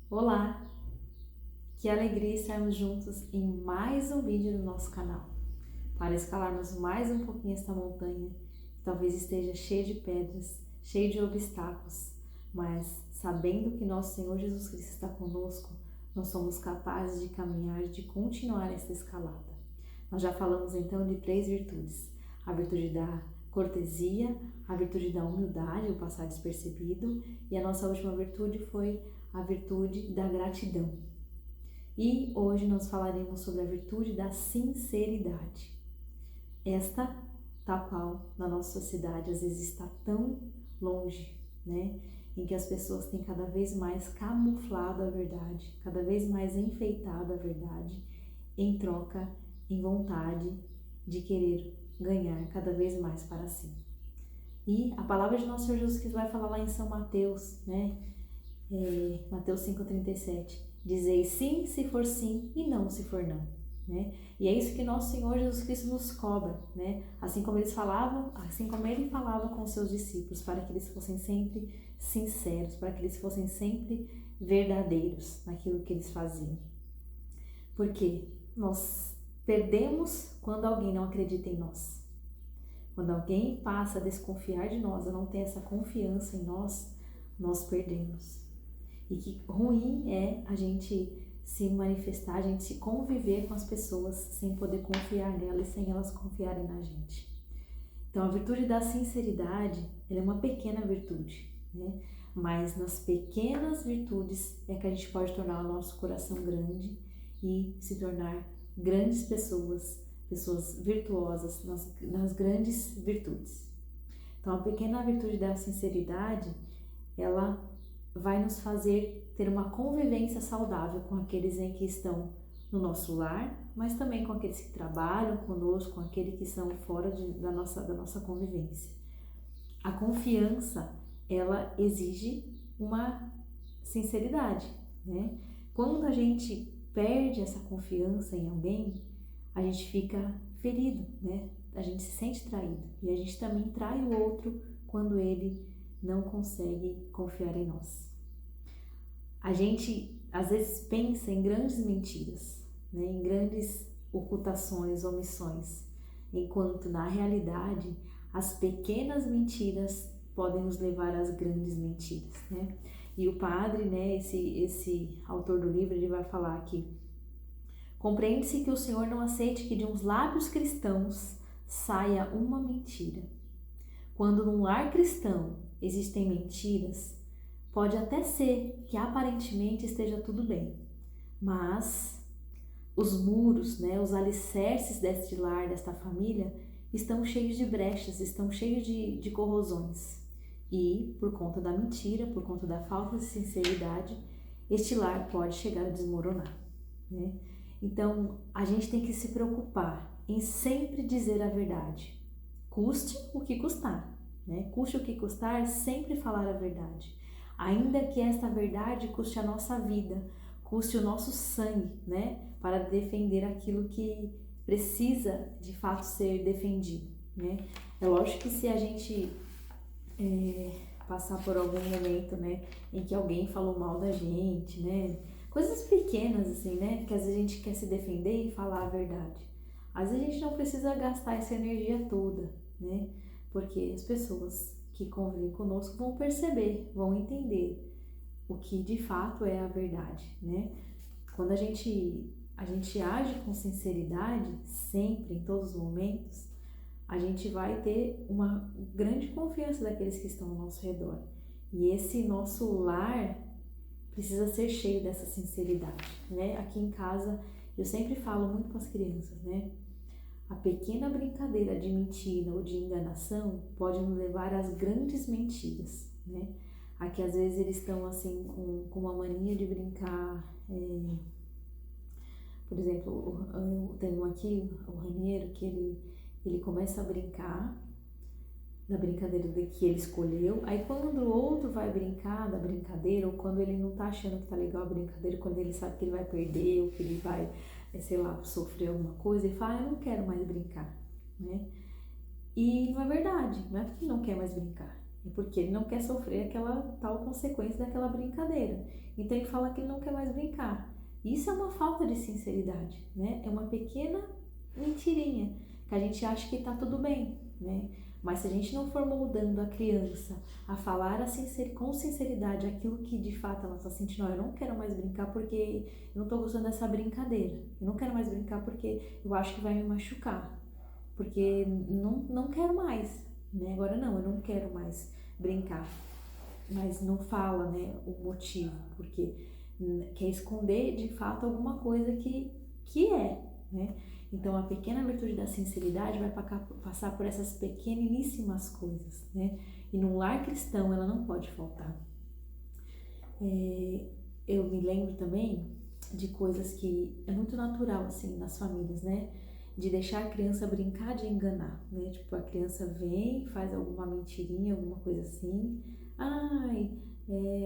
Olá! Que alegria estarmos juntos em mais um vídeo do nosso canal, para escalarmos mais um pouquinho esta montanha, que talvez esteja cheia de pedras, cheia de obstáculos, mas sabendo que nosso Senhor Jesus Cristo está conosco, nós somos capazes de caminhar, de continuar esta escalada. Nós já falamos então de 3 virtudes, a virtude da cortesia, a virtude da humildade, o passar despercebido, e a nossa última virtude foi a virtude da gratidão. E hoje nós falaremos sobre a virtude da sinceridade. Esta, tal qual na nossa sociedade às vezes está tão longe, né? Em que as pessoas têm cada vez mais camuflado a verdade, cada vez mais enfeitado a verdade, em troca, em vontade de querer ganhar cada vez mais para si. E a palavra de nosso Senhor Jesus Cristo vai falar lá em São Mateus, né? Mateus 5,37, dizei sim se for sim e não se for não, né? E é isso que nosso Senhor Jesus Cristo nos cobra, né? Assim como ele falava com os seus discípulos, para que eles fossem sempre sinceros, para que eles fossem sempre verdadeiros naquilo que eles faziam. Porque nós perdemos quando alguém não acredita em nós. Quando alguém passa a desconfiar de nós, a não ter essa confiança em nós, nós perdemos. E que ruim é a gente se manifestar, a gente se conviver com as pessoas sem poder confiar nelas e sem elas confiarem na gente. Então a virtude da sinceridade, ela é uma pequena virtude, né? Mas nas pequenas virtudes é que a gente pode tornar o nosso coração grande e se tornar grandes pessoas virtuosas nas grandes virtudes. Então a pequena virtude da sinceridade, ela vai nos fazer ter uma convivência saudável com aqueles em que estão no nosso lar, mas também com aqueles que trabalham conosco, com aqueles que são fora da nossa convivência. A confiança, ela exige uma sinceridade, né? Quando a gente perde essa confiança em alguém, a gente fica ferido, né? A gente se sente traído e a gente também trai o outro quando ele não consegue confiar em nós. A gente às vezes pensa em grandes mentiras, né? Em grandes ocultações, omissões, enquanto na realidade as pequenas mentiras podem nos levar às grandes mentiras, né? E o padre, né, esse autor do livro, ele vai falar aqui: compreende-se que o Senhor não aceite que de uns lábios cristãos saia uma mentira. Quando num lar cristão existem mentiras, pode até ser que aparentemente esteja tudo bem, mas os muros, né, os alicerces deste lar, desta família, estão cheios de brechas, estão cheios de corrosões. E, por conta da mentira, por conta da falta de sinceridade, este lar pode chegar a desmoronar, né? Então, a gente tem que se preocupar em sempre dizer a verdade, custe o que custar, né? Custe o que custar, sempre falar a verdade. Ainda que esta verdade custe a nossa vida, custe o nosso sangue, né? Para defender aquilo que precisa de fato ser defendido, né? É lógico que se a gente passar por algum momento, né, em que alguém falou mal da gente, né? Coisas pequenas assim, né? Que às vezes a gente quer se defender e falar a verdade. Às vezes a gente não precisa gastar essa energia toda, né? Porque as pessoas que convivem conosco vão perceber, vão entender o que de fato é a verdade, né? Quando a gente age com sinceridade, sempre, em todos os momentos, a gente vai ter uma grande confiança daqueles que estão ao nosso redor. E esse nosso lar precisa ser cheio dessa sinceridade, né? Aqui em casa eu sempre falo muito com as crianças, né? A pequena brincadeira de mentira ou de enganação pode nos levar às grandes mentiras, né? Aqui às vezes eles estão assim com uma mania de brincar, por exemplo, eu tenho aqui o Raniero, que ele começa a brincar da brincadeira que ele escolheu, aí quando o outro vai brincar da brincadeira, ou quando ele não tá achando que tá legal a brincadeira, quando ele sabe que ele vai perder, ou que ele vai, sei lá, sofrer alguma coisa, ele fala, eu não quero mais brincar, né? E não é verdade, não é porque ele não quer mais brincar, É porque ele não quer sofrer aquela tal consequência daquela brincadeira. Então ele fala que ele não quer mais brincar. Isso é uma falta de sinceridade, né? É uma pequena mentirinha que a gente acha que tá tudo bem, né? Mas se a gente não for moldando a criança a falar com sinceridade aquilo que de fato ela está sentindo, não, eu não quero mais brincar porque eu não estou gostando dessa brincadeira. Eu não quero mais brincar porque eu acho que vai me machucar. Porque não quero mais, né? Agora não, eu não quero mais brincar. Mas não fala, né, o motivo, porque quer esconder de fato alguma coisa que é, né? Então a pequena virtude da sinceridade vai passar por essas pequeniníssimas coisas, né? E num lar cristão ela não pode faltar. Eu me lembro também de coisas que é muito natural assim nas famílias, né? De deixar a criança brincar de enganar, né? Tipo, a criança vem, faz alguma mentirinha, alguma coisa assim. Ai,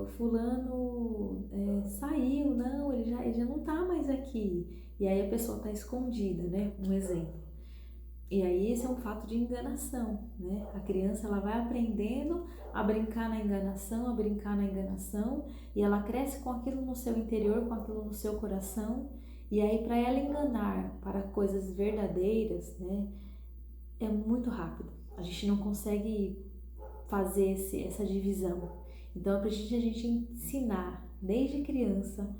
o fulano saiu, não, ele já não tá mais aqui. E aí a pessoa tá escondida, né? Um exemplo. E aí esse é um fato de enganação, né? A criança ela vai aprendendo a brincar na enganação, e ela cresce com aquilo no seu interior, com aquilo no seu coração. E aí para ela enganar para coisas verdadeiras, né? É muito rápido. A gente não consegue fazer essa divisão. Então é preciso a gente ensinar desde criança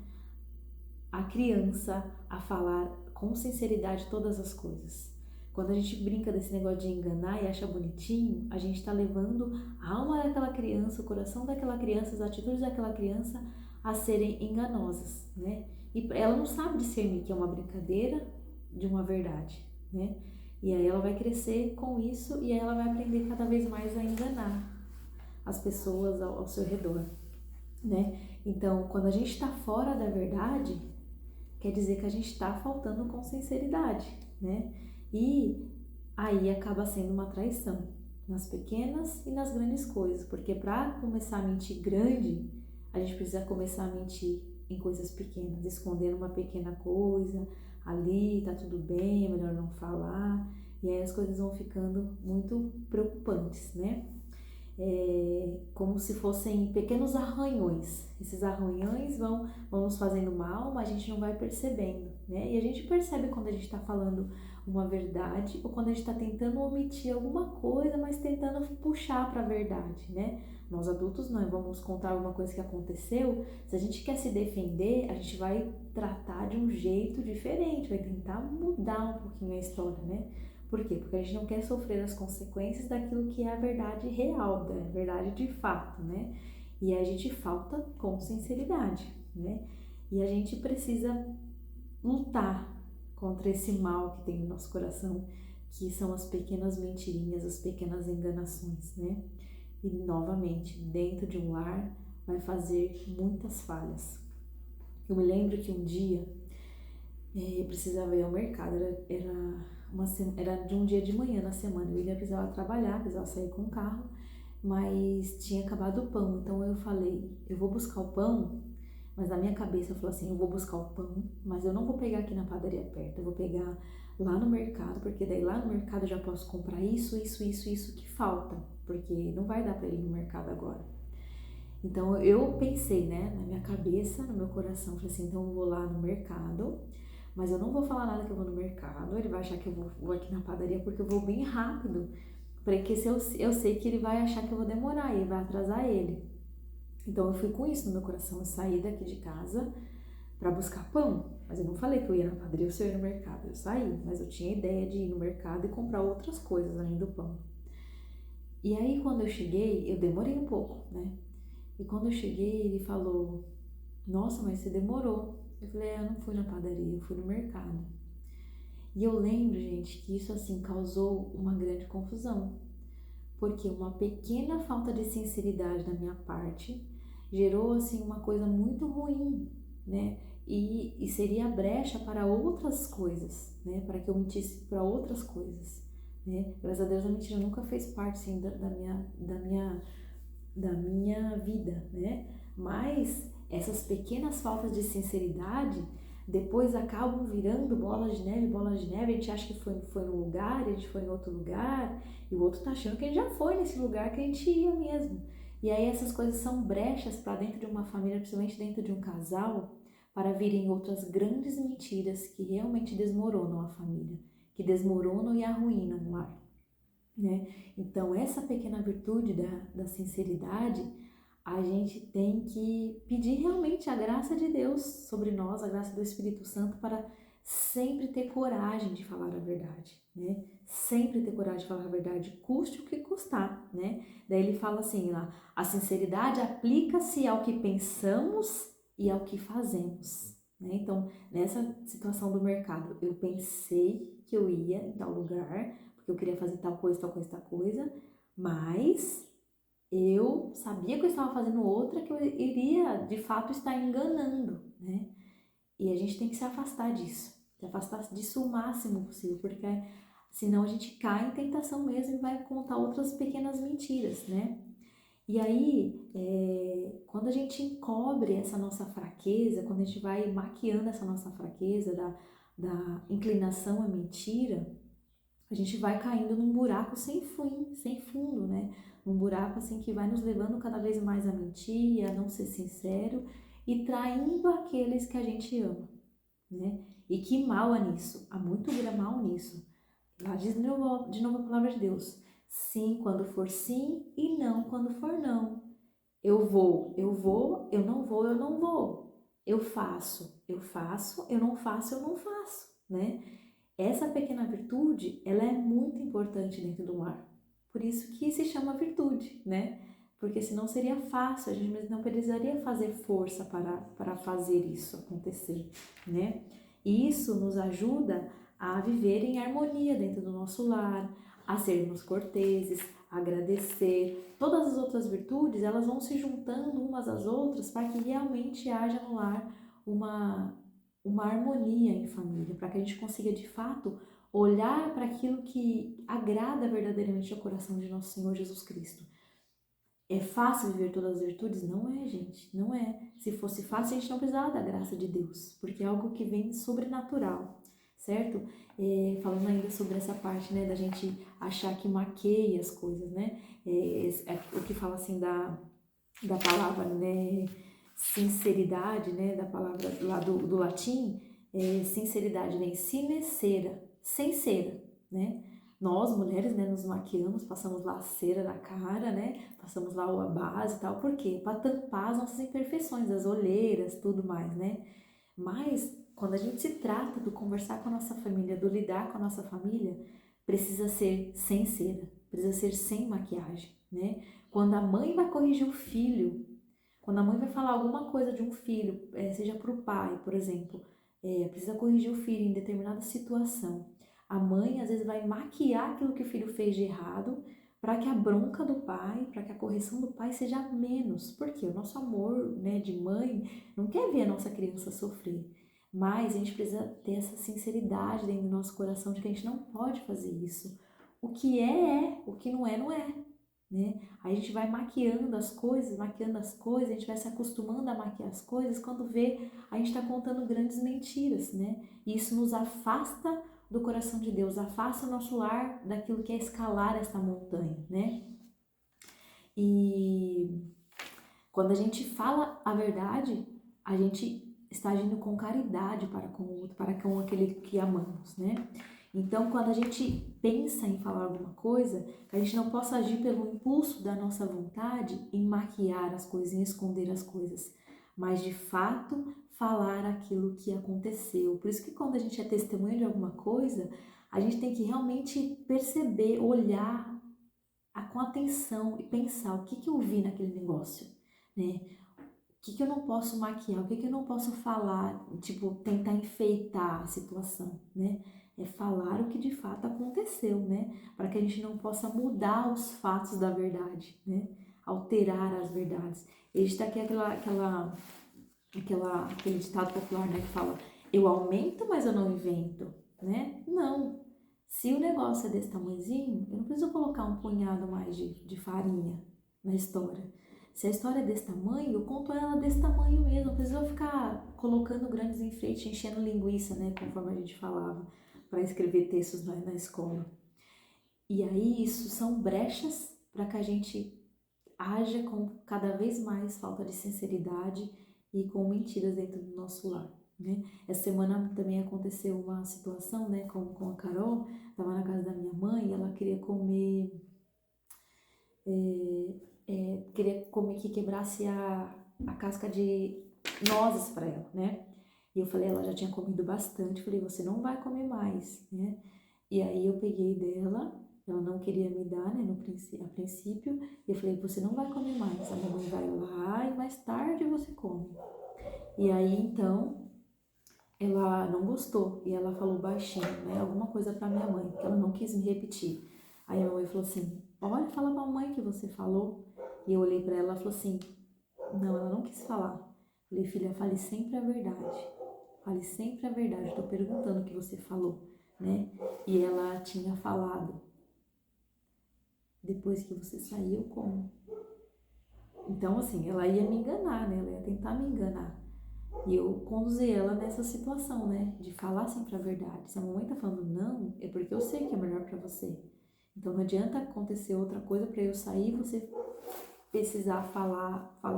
a criança a falar com sinceridade todas as coisas. Quando a gente brinca desse negócio de enganar e acha bonitinho, a gente está levando a alma daquela criança, o coração daquela criança, as atitudes daquela criança a serem enganosas, né? E ela não sabe discernir que é uma brincadeira de uma verdade, né? E aí ela vai crescer com isso e aí ela vai aprender cada vez mais a enganar as pessoas ao seu redor, né? Então, quando a gente está fora da verdade, quer dizer que a gente está faltando com sinceridade, né? E aí acaba sendo uma traição nas pequenas e nas grandes coisas, porque para começar a mentir grande, a gente precisa começar a mentir em coisas pequenas, escondendo uma pequena coisa, ali tá tudo bem, é melhor não falar, e aí as coisas vão ficando muito preocupantes, né? Como se fossem pequenos arranhões. Esses arranhões vão nos fazendo mal, mas a gente não vai percebendo, né? E a gente percebe quando a gente está falando uma verdade ou quando a gente está tentando omitir alguma coisa, mas tentando puxar para a verdade, né? Nós adultos não, vamos contar alguma coisa que aconteceu. Se a gente quer se defender, a gente vai tratar de um jeito diferente, vai tentar mudar um pouquinho a história, né? Por quê? Porque a gente não quer sofrer as consequências daquilo que é a verdade real, da verdade de fato, né? E a gente falta com sinceridade, né? E a gente precisa lutar contra esse mal que tem no nosso coração, que são as pequenas mentirinhas, as pequenas enganações, né? E novamente, dentro de um lar, vai fazer muitas falhas. Eu me lembro que um dia eu precisava ir ao mercado, era de um dia de manhã na semana. Eu precisava trabalhar, precisava sair com o carro, mas tinha acabado o pão. Então eu falei, eu vou buscar o pão, mas na minha cabeça eu falei assim, eu vou buscar o pão, mas eu não vou pegar aqui na padaria perto, eu vou pegar lá no mercado, porque daí lá no mercado eu já posso comprar isso que falta, porque não vai dar para ir no mercado agora. Então eu pensei, né, na minha cabeça, no meu coração, falei assim, então eu vou lá no mercado, mas eu não vou falar nada que eu vou no mercado, ele vai achar que eu vou aqui na padaria porque eu vou bem rápido, porque se eu sei que ele vai achar que eu vou demorar e vai atrasar ele. Então eu fui com isso no meu coração, eu saí daqui de casa para buscar pão, mas eu não falei que eu ia na padaria ou se eu ia no mercado, eu saí, mas eu tinha ideia de ir no mercado e comprar outras coisas além do pão. E aí quando eu cheguei, eu demorei um pouco, né? E quando eu cheguei, ele falou, nossa, mas você demorou. Eu falei, eu não fui na padaria, eu fui no mercado. E eu lembro, gente, que isso assim causou uma grande confusão, porque uma pequena falta de sinceridade da minha parte gerou assim uma coisa muito ruim, né? E seria brecha para outras coisas, né? Para que eu mentisse para outras coisas, né? Graças a Deus a mentira nunca fez parte assim, da minha vida, né? Mas essas pequenas faltas de sinceridade depois acabam virando bolas de neve, a gente acha que foi num lugar, a gente foi em outro lugar, e o outro tá achando que a gente já foi nesse lugar que a gente ia mesmo. E aí essas coisas são brechas para dentro de uma família, principalmente dentro de um casal, para virem outras grandes mentiras que realmente desmoronam a família, que desmoronam e arruinam o lar, né? Então essa pequena virtude da sinceridade, a gente tem que pedir realmente a graça de Deus sobre nós, a graça do Espírito Santo, para sempre ter coragem de falar a verdade, né? Sempre ter coragem de falar a verdade, custe o que custar, né? Daí ele fala assim lá, a sinceridade aplica-se ao que pensamos e ao que fazemos, né? Então, nessa situação do mercado, eu pensei que eu ia em tal lugar, porque eu queria fazer tal coisa, tal coisa, tal coisa, mas eu sabia que eu estava fazendo outra, que eu iria de fato estar enganando, né? E a gente tem que se afastar disso o máximo possível, porque senão a gente cai em tentação mesmo e vai contar outras pequenas mentiras, né? E aí, quando a gente encobre essa nossa fraqueza, quando a gente vai maquiando essa nossa fraqueza da inclinação à mentira, a gente vai caindo num buraco sem fim, sem fundo, né? Um buraco assim que vai nos levando cada vez mais a mentir, a não ser sincero e traindo aqueles que a gente ama, né? E que mal há nisso, há muito mal nisso. Lá diz de novo a palavra de Deus: sim quando for sim e não quando for não. Eu vou, eu não vou, eu não vou. Eu faço, eu não faço, eu não faço, né? Essa pequena virtude, ela é muito importante dentro do lar. Por isso que se chama virtude, né? Porque senão seria fácil, a gente não precisaria fazer força para fazer isso acontecer, né? E isso nos ajuda a viver em harmonia dentro do nosso lar, a sermos corteses, a agradecer. Todas as outras virtudes, elas vão se juntando umas às outras para que realmente haja no lar uma harmonia em família, para que a gente consiga de fato olhar para aquilo que agrada verdadeiramente ao coração de nosso Senhor Jesus Cristo. É fácil viver todas as virtudes? Não é, gente, não é. Se fosse fácil, a gente não precisava da graça de Deus, porque é algo que vem sobrenatural, certo? Falando ainda sobre essa parte, né, da gente achar que maqueia as coisas, né? O que fala assim da palavra, né, sinceridade, né, da palavra lá do latim, sinceridade vem sincera, sem cera, né? Nós, mulheres, né, nos maquiamos, passamos lá a cera na cara, né? Passamos lá a base e tal, por quê? Para tampar as nossas imperfeições, as olheiras, tudo mais, né? Mas, quando a gente se trata do conversar com a nossa família, do lidar com a nossa família, precisa ser sem cera, precisa ser sem maquiagem, né? Quando a mãe vai corrigir o filho, quando a mãe vai falar alguma coisa de um filho, seja para o pai, por exemplo, precisa corrigir o filho em determinada situação. A mãe, às vezes, vai maquiar aquilo que o filho fez de errado para que a bronca do pai, para que a correção do pai seja menos. Porque o nosso amor, né, de mãe não quer ver a nossa criança sofrer. Mas a gente precisa ter essa sinceridade dentro do nosso coração de que a gente não pode fazer isso. O que é, o que não é, não é. Né? Aí a gente vai maquiando as coisas, a gente vai se acostumando a maquiar as coisas, quando vê, a gente está contando grandes mentiras, né? E isso nos afasta do coração de Deus, afasta o nosso lar daquilo que é escalar esta montanha, né? E quando a gente fala a verdade, a gente está agindo com caridade para com o outro, para com aquele que amamos, né? Então, quando a gente pensa em falar alguma coisa, que a gente não possa agir pelo impulso da nossa vontade em maquiar as coisas, em esconder as coisas, mas de fato falar aquilo que aconteceu. Por isso que quando a gente é testemunha de alguma coisa, a gente tem que realmente perceber, olhar com atenção e pensar o que eu vi naquele negócio, né? O que eu não posso maquiar, o que eu não posso falar, tipo, tentar enfeitar a situação, né? É falar o que de fato aconteceu, né? Para que a gente não possa mudar os fatos da verdade, né? Alterar as verdades. Existe aqui aquele ditado popular, né? Que fala, eu aumento, mas eu não invento, né? Não. Se o negócio é desse tamanhozinho, eu não preciso colocar um punhado mais de farinha na história. Se a história é desse tamanho, eu conto ela desse tamanho mesmo. Não precisa ficar colocando grandes enfeites, enchendo linguiça, né? Conforme a gente falava, para escrever textos na escola. E aí isso são brechas para que a gente haja com cada vez mais falta de sinceridade e com mentiras dentro do nosso lar, né? Essa semana também aconteceu uma situação, né, com a Carol, estava na casa da minha mãe e ela queria comer, queria comer que quebrasse a casca de nozes para ela, né? E eu falei, ela já tinha comido bastante, falei, você não vai comer mais, né? E aí eu peguei dela, ela não queria me dar, né, a princípio, e eu falei, você não vai comer mais, a mamãe vai lá e mais tarde você come. E aí então, ela não gostou, e ela falou baixinho, né, alguma coisa pra minha mãe, que ela não quis me repetir. Aí a minha mãe falou assim, olha, fala pra mãe que você falou. E eu olhei pra ela e falou assim, não, ela não quis falar. Falei, filha, fale sempre a verdade. Fale sempre a verdade, estou perguntando o que você falou, né? E ela tinha falado, depois que você saiu, como? Então, assim, ela ia me enganar, né? Ela ia tentar me enganar. E eu conduzi ela nessa situação, né? De falar sempre a verdade. Se a mamãe tá falando não, é porque eu sei que é melhor pra você. Então não adianta acontecer outra coisa pra eu sair e você precisar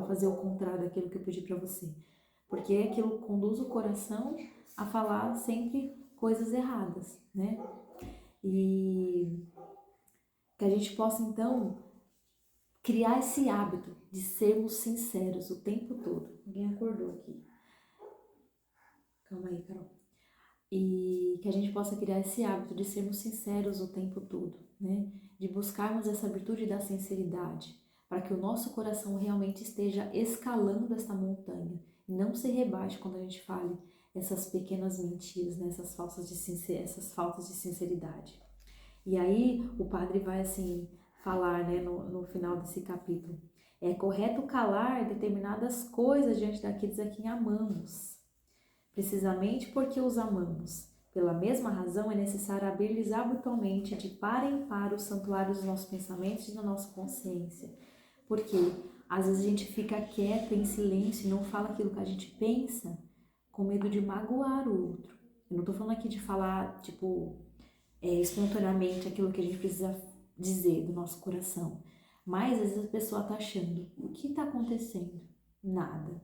fazer o contrário daquilo que eu pedi pra você. Porque aquilo conduz o coração a falar sempre coisas erradas, né? E que a gente possa, então, criar esse hábito de sermos sinceros o tempo todo. Alguém acordou aqui. Calma aí, Carol. E que a gente possa criar esse hábito de sermos sinceros o tempo todo, né? De buscarmos essa virtude da sinceridade, para que o nosso coração realmente esteja escalando esta montanha e não se rebaixe quando a gente fale essas pequenas mentiras, né? Essas faltas de sinceridade. E aí o padre vai assim falar, né, no final desse capítulo. É correto calar determinadas coisas diante daqueles a quem amamos, precisamente porque os amamos. Pela mesma razão, é necessário abrir-lhes habitualmente de par em par os santuários dos nossos pensamentos e da nossa consciência. Porque às vezes a gente fica quieto, em silêncio, e não fala aquilo que a gente pensa, com medo de magoar o outro. Eu não tô falando aqui de falar, tipo, espontaneamente aquilo que a gente precisa dizer do nosso coração. Mas às vezes a pessoa tá achando, o que tá acontecendo? Nada.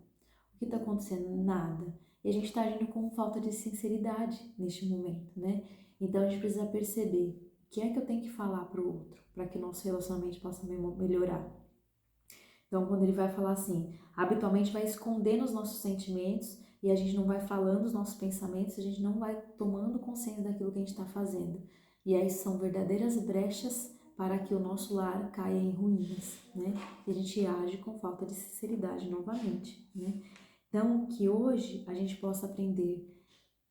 O que tá acontecendo? Nada. E a gente tá agindo com falta de sinceridade neste momento, né? Então a gente precisa perceber o que é que eu tenho que falar pro outro, para que o nosso relacionamento possa melhorar. Então, quando ele vai falar assim, habitualmente vai escondendo os nossos sentimentos e a gente não vai falando os nossos pensamentos, a gente não vai tomando consciência daquilo que a gente está fazendo. E aí são verdadeiras brechas para que o nosso lar caia em ruínas, né? E a gente age com falta de sinceridade novamente, né? Então, que hoje a gente possa aprender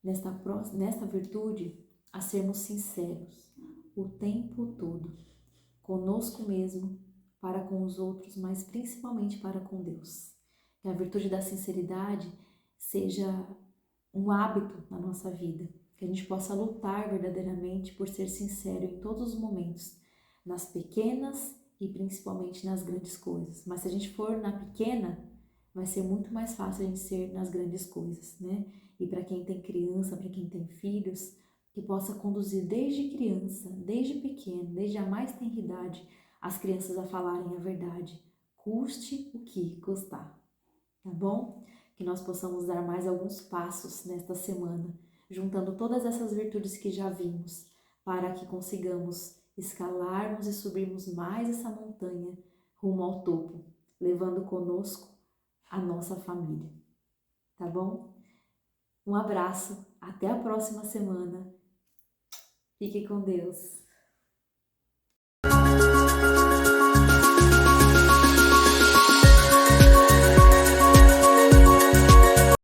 nesta virtude a sermos sinceros o tempo todo, conosco mesmo, para com os outros, mas principalmente para com Deus. Que a virtude da sinceridade seja um hábito na nossa vida, que a gente possa lutar verdadeiramente por ser sincero em todos os momentos, nas pequenas e principalmente nas grandes coisas. Mas se a gente for na pequena, vai ser muito mais fácil a gente ser nas grandes coisas, né? E para quem tem criança, para quem tem filhos, que possa conduzir desde criança, desde pequeno, desde a mais tenra idade, as crianças a falarem a verdade, custe o que custar, tá bom? Que nós possamos dar mais alguns passos nesta semana, juntando todas essas virtudes que já vimos, para que consigamos escalarmos e subirmos mais essa montanha rumo ao topo, levando conosco a nossa família, tá bom? Um abraço, até a próxima semana. Fique com Deus.